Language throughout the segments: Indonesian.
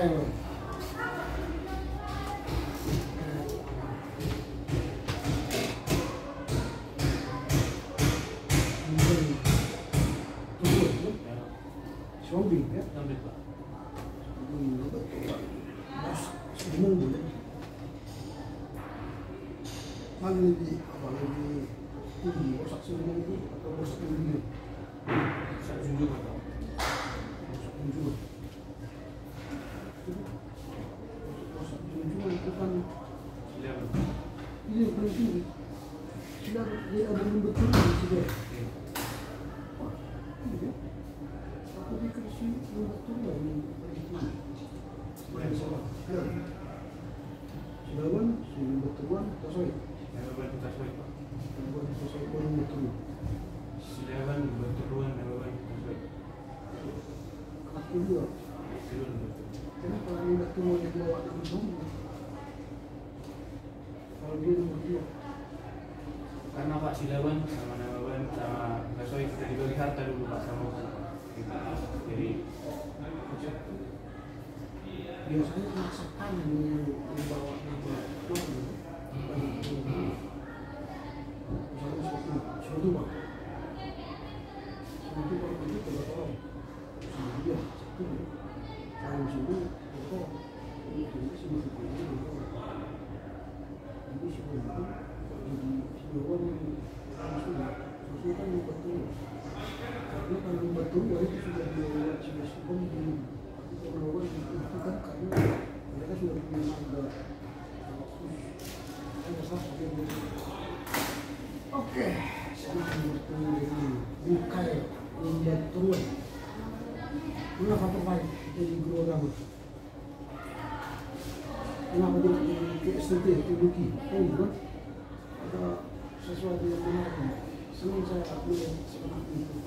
Ayo. Zombie ya? Zombie Pak. Mana lebih apa lebih tinggi osak sumur itu atau osak tinggi? Osak junjung Pak. Osak junjung. Osak junjung itu kan ini berarti sudah dia ada betul sudah. Aku pikir sih betul lah ini. Silawan, si betulan, tasoi. Memang tasoi Pak. Memang tasoi orang betul. Silawan betulan memang tasoi. Aku juga. Kenapa ini betul yang bawa ke zombie? Kalau dia nomor 2. Karena Pak Silawan sama Namawan sama tasoi sudah dibagi harta dulu Pak sama jadi biasanya masakan yang dibawa nama zombie. Misalnya seperti sudu Pak. Sudu kalau itu tidak tahu. Dia satu. Kalau sudu itu itu sudah ini sudah jadi sebuah sudah kan betul. Karena kalau betul itu sudah dilewat sudah sebelum kalau itu kan karena mereka sudah punya ada oke, saya akan bertemu dengan Bukai India Turun. Kenapa terbaik jadi guru agama? Kenapa jadi ke STT, ke Duki? Bukan? Ada sesuatu yang menarik. Senang saya melihat seperti itu.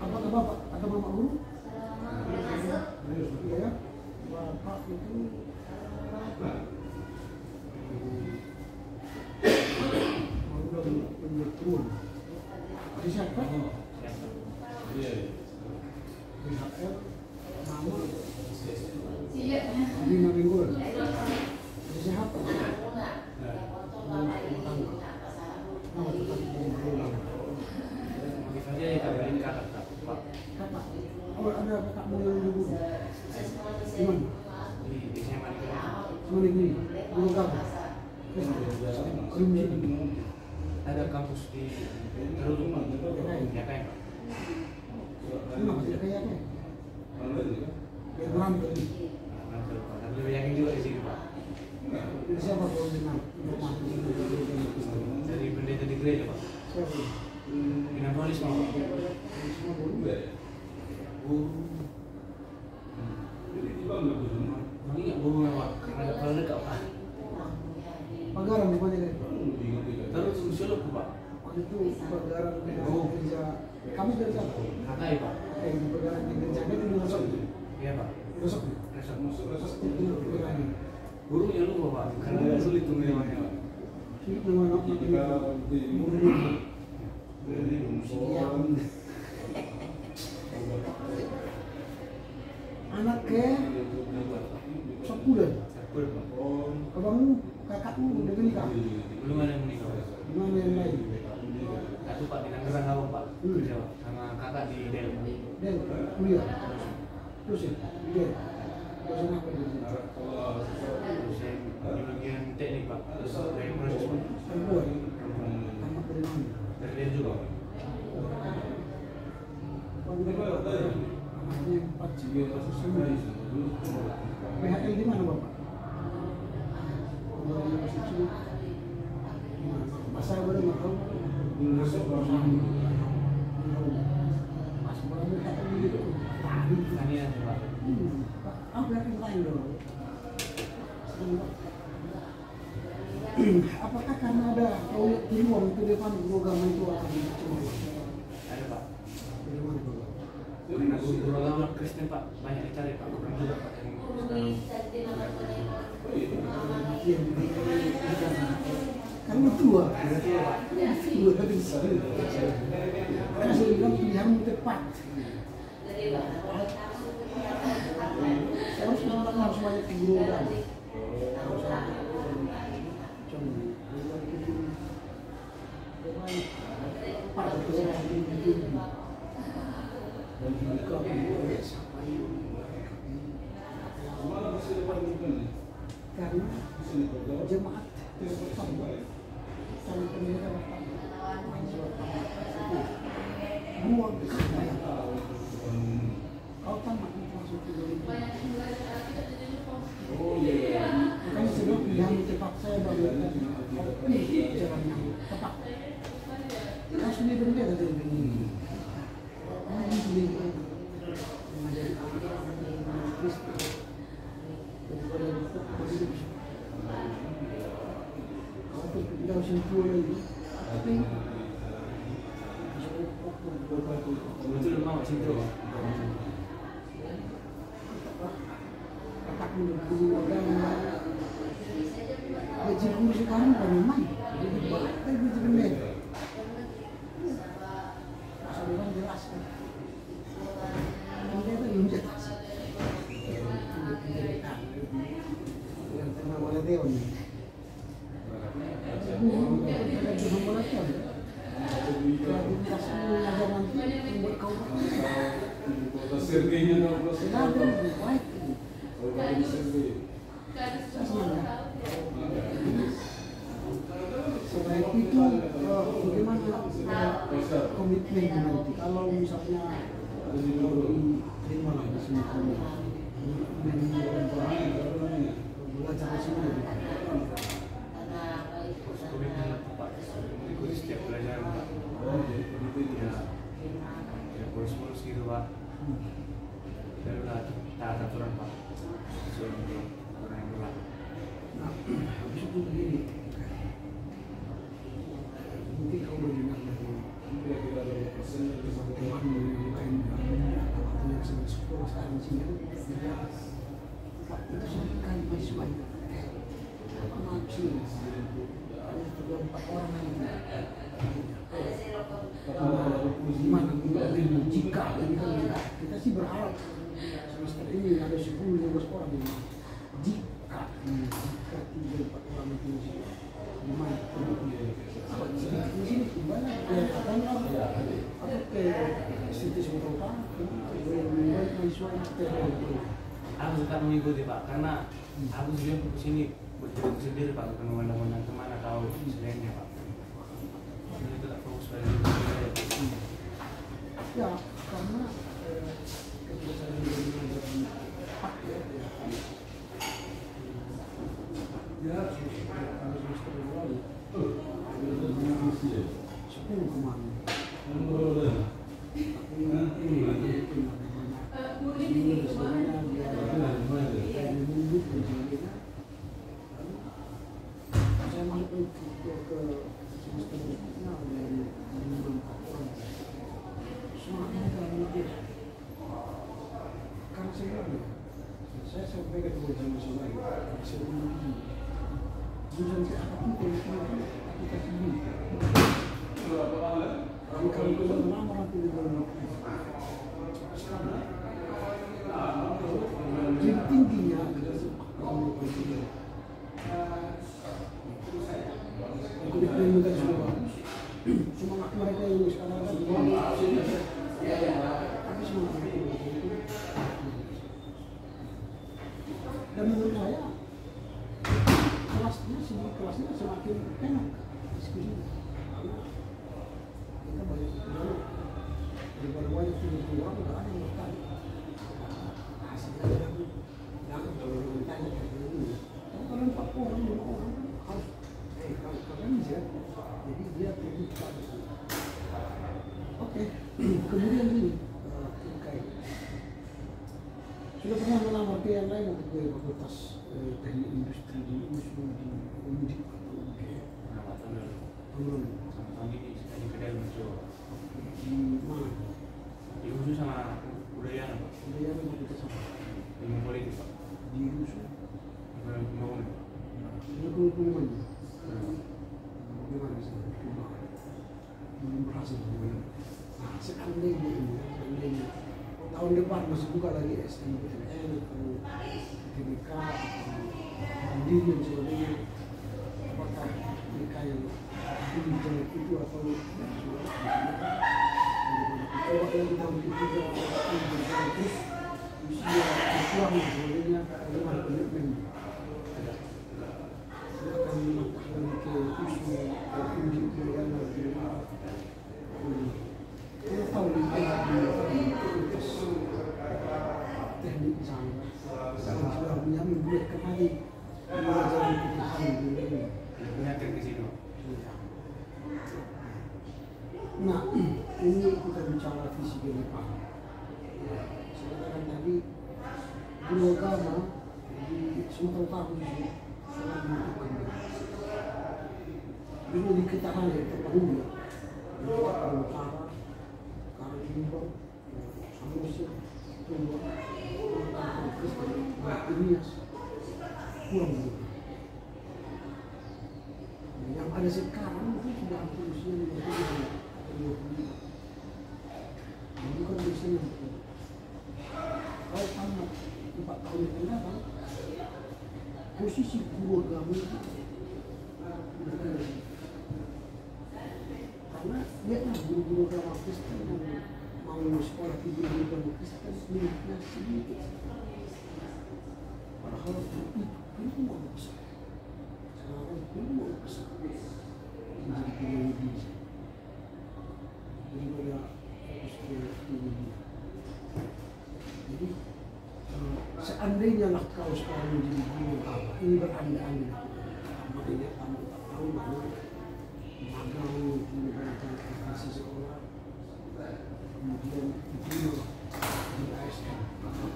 Apakah Bapak atau Bapak Guru? Ya, Bapak itu penyetrun. Ada siapa? BHL, nama, Bina Benggol. Ada siapa? Nama tetap Benggol. saja ya kabarin kakak Pak. Kakak. Oh, ada kakakmu yang dulu. Di mana? Di SMA di Mana ini? Guru kamu? ada kampus di Terus ya kan Pak. Kenapa tidak kayaknya? Dia merantau. Tapi lebih yakin juga di sini Pak. Siapa kalau dengar informasi Dari pendeta di gereja Pak. siapa? Dengan polis mau. Semua boleh. Ini nggak bohong Pak, karena kalau dekat Pak. Pagaran rupanya kan? Terus usul Pak. Waktu itu pagaran gereja. Kami dari siapa? Hakai Pak. Di pagaran di gereja itu di Resok. Iya Pak. Resok. Resok. Itu pagaran. Gurunya lupa Pak, karena sulit tuh namanya Pak. Sulit nama anak ke 10 abangmu kakakmu udah menikah Belum ada yang menikah. gimana yang lain Satu Pak di Tangerang Abang Pak, kerja Pak, sama kakak di Del. dan kuliah terus ya dia dosen apa di sini Dosen di bagian teknik Pak, terus dari proses Pak. perempuan anak dari mana Dari Del juga Pak. anaknya 4 PHL di mana Bapak? Masa baru nggak tahu. Mas baru PHL gitu. Tani aja Pak. Apa yang lain dong? Apakah karena ada proyek di luar itu depan program itu akan dicuri? Ada Pak. Dari mana Bapak? Karena guru agama Kristen Pak, banyak dicari Pak, kurang juga Pak yang sekarang. Karena tua, tua tadi sih. Karena saya bilang pilihan tepat. orang harus banyak guru kan. Harus ada contoh. Pada kesempatan itu dan dibuka oleh siapa karena jemaat kalau pemirsa mahasiswa itu buang banyak kau tamat masuk ke dalam makanya sebelum yang cepat saya bangun jalan yang tepat kita sendiri berbeda dari ini ini sendiri mengajari anak-anak Kristen daripada hidup kita harus improve lagi tapi betul mau cinta tak guru agama gaji guru sekarang bagaimana jadi banyak gaji pendek sudah jelas kan pendek itu belum jelas yang pernah oleh Dewan selain itu bagaimana komitmen nanti kalau misalnya di mana di sini belajar di sini komitmen Pak ikut setiap pelajaran Pak ya bolos-bolos gitu Pak dan udah taat aturan Pak sebelum orang yang berlaku. Nah, habis itu begini mungkin kau mendengar dari teman-teman yang atau yang sedang sekolah sekarang di sini Pak itu sebutkan mahasiswa maksud ada 34 orang yang gimana jika ini kan kita sih berharap semester ini ada 10-15 orang yang jika 3-4 orang itu gimana di sini gimana apa ke situ sementara mahasiswa aku suka mengikuti Pak karena aku juga kesini berjuang sendiri Pak bukan memandang-mandang kemana tahu selainnya Pak jadi tidak fokus pada diri sendiri ya karena ketika saya menjadi Pak ya kalau semester lalu 10 kemarin saya masuk ke semester berikutnya dari 4 orang semangatnya dan karena saya sampaikan kepada jamaah sebelum ini jurusan apapun politik aplikasi ini jadi kalau kita lama nanti di dalam sekarang jadi tingginya komitmen mereka sudah bagus semangat mereka yang sekarang kan tapi semangat mereka itu dan menurut saya kelasnya semakin enak diskusinya kita banyak dulu daripada banyak orang nggak ada yang bertanya hasilnya yang bertanya kalau 4 orang 5 orang harus kalau kalian bisa jadi dia terbuka oke kemudian ini terkait sudah pernah melamar ke yang lain untuk ke fakultas teknik industri di USU di UNDIP atau UGM belum lagi di kedai muncul di mana di USU sama Udayana Pak Udayana fakultas apa ilmu politik Pak di USU pembangunan ini pengumuman bagaimana sih belum berhasil nah seandainya tahun tahun depan masih buka lagi SNMPTN atau TBK atau mandiri dan sebagainya, apakah mereka yang pilih jelek itu atau coba lagi tahun ketiga terus usia berkurang dan sebagainya, bagaimana komitmen akan mengatakan ke isu tinggi keluarga kita tahu di tes teknik sana sudah punya membuat kembali mengajarkan kebutuhan Penyakit ke situ. nah ini kita bicara visi ke depan. Sekarang tadi guru agama di Sumatera Utara khususnya sangat membutuhkan dulu di Ketahan ya terpenuhi ya di Ketahan Utara Karimbang Samosir Tumba Kalimantan Kristen Martinias kurang begitu. Yang ada sekarang itu sudah hampir usia 50 bukan usia 60. Kalau tamat 4 tahun yang datang, posisi guru agama itu berbeda. Karena lihatlah guru-guru agama Kristen yang mau sekolah di guru agama Kristen miliknya sedikit. Padahal itu peluang besar. Sekarang peluang besar menjadi teknologi. Jadi pada fokus ke teknologi. Jadi seandainya lah kau sekarang menjadi guru agama, ini beranda-anda. Makanya kamu tak tahu mana magang menjalankan aplikasi sekolah, kemudian diterima di ASN atau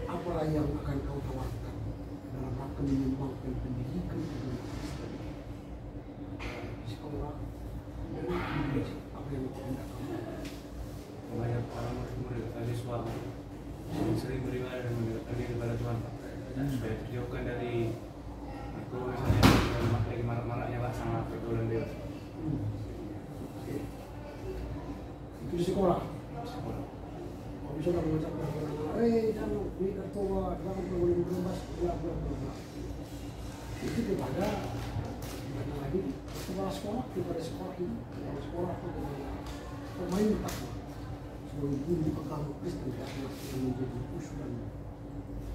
apalah yang akan kau tawarkan dalam rangka menyumbangkan pendidikan sekolah dan pendidikan apa yang hendak kamu. Banyak orang murid siswa sering beribadah dan mendekatkan diri kepada Tuhan Pak, supaya terjauhkan dari kalau misalnya lagi marak-maraknya Pak sama pergaulan bebas. Itu di sekolah. Kalau misalnya mengucapkan jangan beli narkoba, jangan boleh bebas, bla bla bla. Itu kepada mana lagi kepala sekolah, kepada sekolah ini, kepala sekolah atau pemain takwa. Sebagai guru agama Kristen yang menjadi usulan.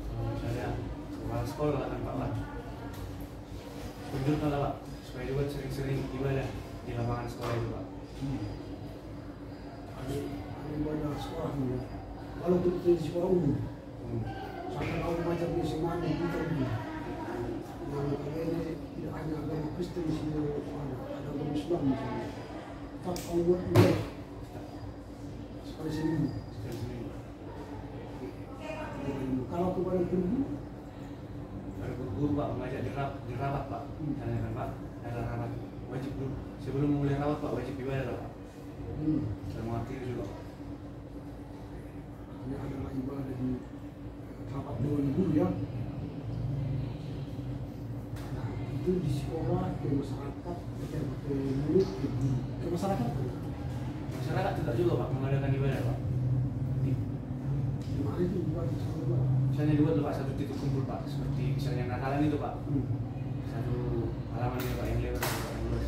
Kalau misalnya kepala sekolah kan Pak Pak, tunjukkanlah Pak, supaya dibuat sering-sering ibadah di lapangan sekolah itu Pak. Ada ibadah sekolah juga. Kalau di sekolah umum, sampai kau baca di SMA di kita ini, yang ini tidak hanya agama Kristen di sini, ada agama Islam misalnya. Tak kau buat dia sekali seminggu. Kalau kepada guru, Kalau guru Pak mengajak dirawat Pak, misalnya kan Pak, ada rawat wajib dulu. Sebelum mulai rawat Pak wajib ibadah Pak. Dan mengakhiri juga. Ini adalah ibadah di rapat dewan guru ya. Nah, itu di sekolah, ke masyarakat, ke murid, ke masyarakat. Masyarakat juga Pak mengadakan ibadah Pak. Di mana itu dibuat di sana? Misalnya dibuat Pak satu titik kumpul Pak, seperti misalnya Natalan itu Pak. Satu halaman ya Pak yang lebar yang luas.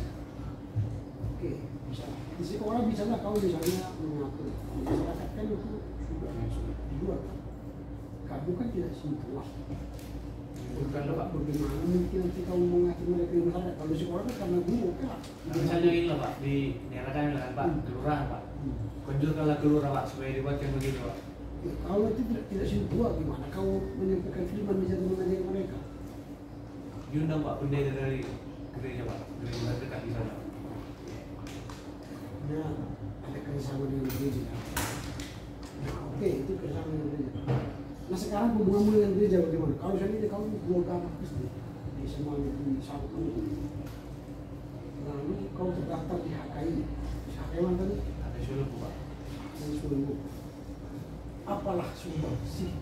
Oke, bisa. Di sekolah bisa lah kau misalnya mengatur. Masyarakat kan itu sudah dibuat. Kamu kan tidak simpel lah. Bukan Pak. Bagaimana mungkin nanti kamu mengatur mereka di masyarakat? Kalau di sekolah kan karena guru oke lah. Nah, misalnya ini lah Pak, di daerah kami lah kan Pak, kelurahan Pak. Kunjurkanlah kelurahan Pak, supaya dibuatkan begitu Pak. Ya, kalau itu tidak simpel gimana kau menyampaikan firman bisa mengajari mereka? Diundang Pak pendeta dari gereja Pak, gereja dekat di sana. Nah, ada kerjasama dengan gereja. Nah, oke, itu kerjasama dengan gereja. Nah, sekarang hubunganmu dengan gereja bagaimana? Kalau seandainya kamu keluarga agama Kristen di semua di satu lalu kau terdaftar di HKI. HKI mana tadi? Ada suluk Pak. Dan seluruh apalah sumbangsimu,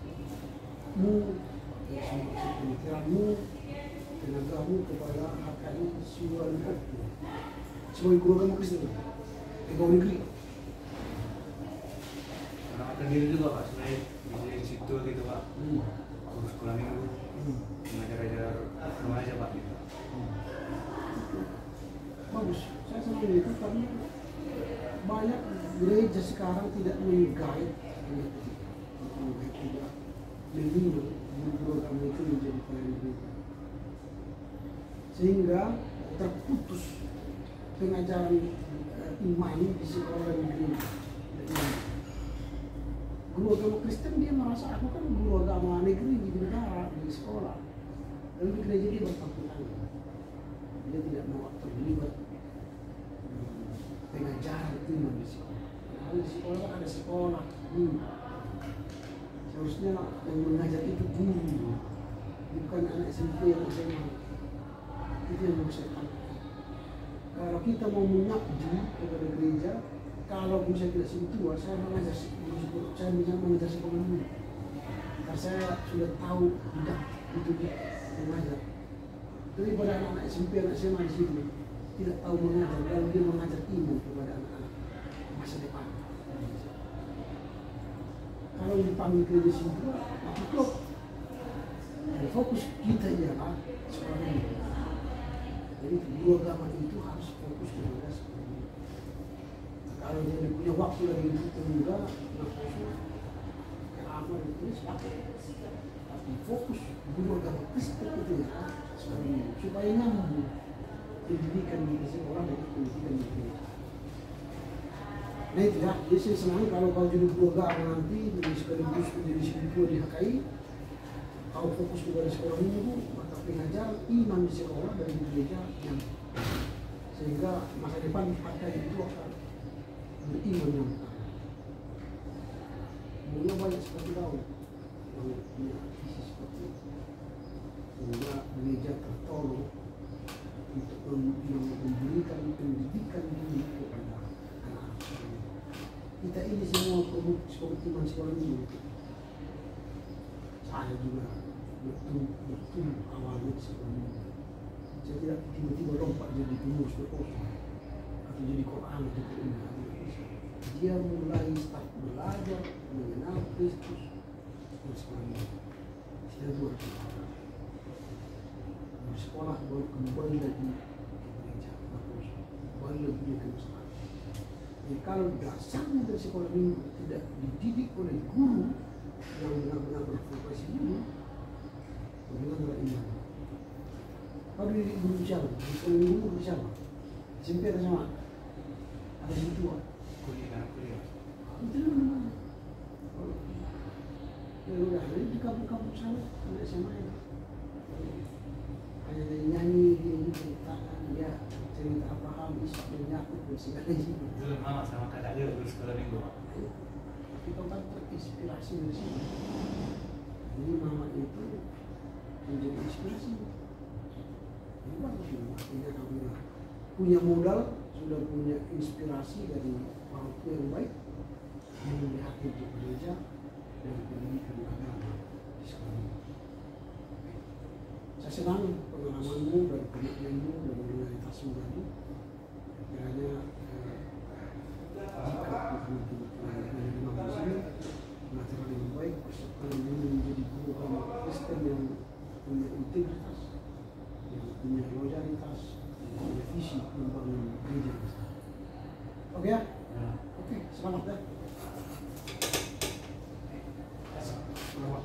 sumbangsi pemikiranmu, tenagamu kepada HKI Siwalukopo sebagai guru agama Kristen pegawai negeri. menyiapkan diri juga Pak supaya bisa di situ gitu Pak. Terus sekolah minggu mengajar-ajar remaja Pak gitu. Bagus, saya senang itu karena banyak gereja sekarang tidak menggait, tidak membina guru agama itu menjadi pelayan gereja, sehingga terputus pengajaran iman di sekolah dan gereja. Guru agama Kristen dia merasa aku kan guru agama negeri di negara di sekolah, dan di gereja dia bertampilan, dia tidak mau terlibat pengajaran iman di sekolah. Karena di sekolah ada sekolah, seharusnya yang mengajar itu guru, bukan anak SMP yang SMA. Itu yang mau saya katakan. Kalau kita mau mengabdi kepada gereja, kalau saya tidak sebut tua, saya mengajar, saya bisa mengajar sekolah dulu. Karena saya sudah tahu tidak itu mengajar. Daripada anak-anak SMP, anak SMA di sini tidak tahu mengajar, dan dia mengajar iman kepada anak-anak masa depan. Kalau dipanggil ke sini juga, aku klop. Jadi fokus kita ialah sekolah ini. Jadi guru agama itu harus fokus kepada sekolah ini. Kalau dia punya waktu lagi untuk juga, nah fokus ke amal itu sepakai. Tapi fokus guru agama Kristen itu ya sekolah ini supaya nyambung pendidikan di sekolah dan pendidikan di gereja. Nah itu ya, jadi saya senang kalau kau jadi guru agama nanti menjadi sekaligus menjadi siswa di HKI, kau fokus kepada sekolah minggu, maka pengajar iman di sekolah dan di gereja yang sehingga masa depan HKI itu akan beriman yang utama. Mungkin banyak seperti kau yang punya visi seperti itu, sehingga gereja tertolong untuk memberikan pendidikan ini kepada anak-anak. Kita ini semua iman sekolah ini. Saya juga betul awalnya sekolah ini. Saya tidak tiba-tiba lompat jadi pengurus berkota atau jadi Quran atau Quran. Dia mulai start belajar mengenal Kristus dan sekolah ini. Saya luar biasa. Sekolah baru kembali lagi ke gereja, kembali lagi ke masyarakat. Jadi kalau dasarnya dari sekolah minggu tidak dididik oleh guru yang benar-benar berprofesi dulu, bagaimana iman? Kalau dididik guru siapa? Di sekolah minggu guru siapa? SMP atau sama? Ada yang tua? Kuliah. Itu memang. Ya udah, jadi di kampung-kampung sana ada SMA ya. Hanya dari nyanyi, dia ceritakan, dia cerita Abraham, Ishak dan Yakub dan segala itu. Dulu mama sama kakak dia dulu sekolah minggu Pak. Kita kan terinspirasi dari sini. Jadi mama itu menjadi inspirasi. Ini bagus ya, artinya kamu punya modal, sudah punya inspirasi dari orang tua yang baik, yang melihat untuk gereja dan pendidikan agama di sekolah ini. Saya senang pengalamanmu dan komitmenmu dan loyalitasmu tadi. Kiranya jika Tuhan menerima di sini, belajar dengan baik, ini menjadi guru agama Kristen yang punya integritas, yang punya loyalitas, yang punya visi membangun gereja. Oke ya? Oke, selamat ya. Selamat.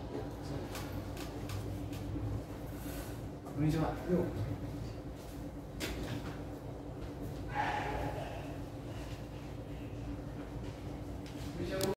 Ini coba. Yuk.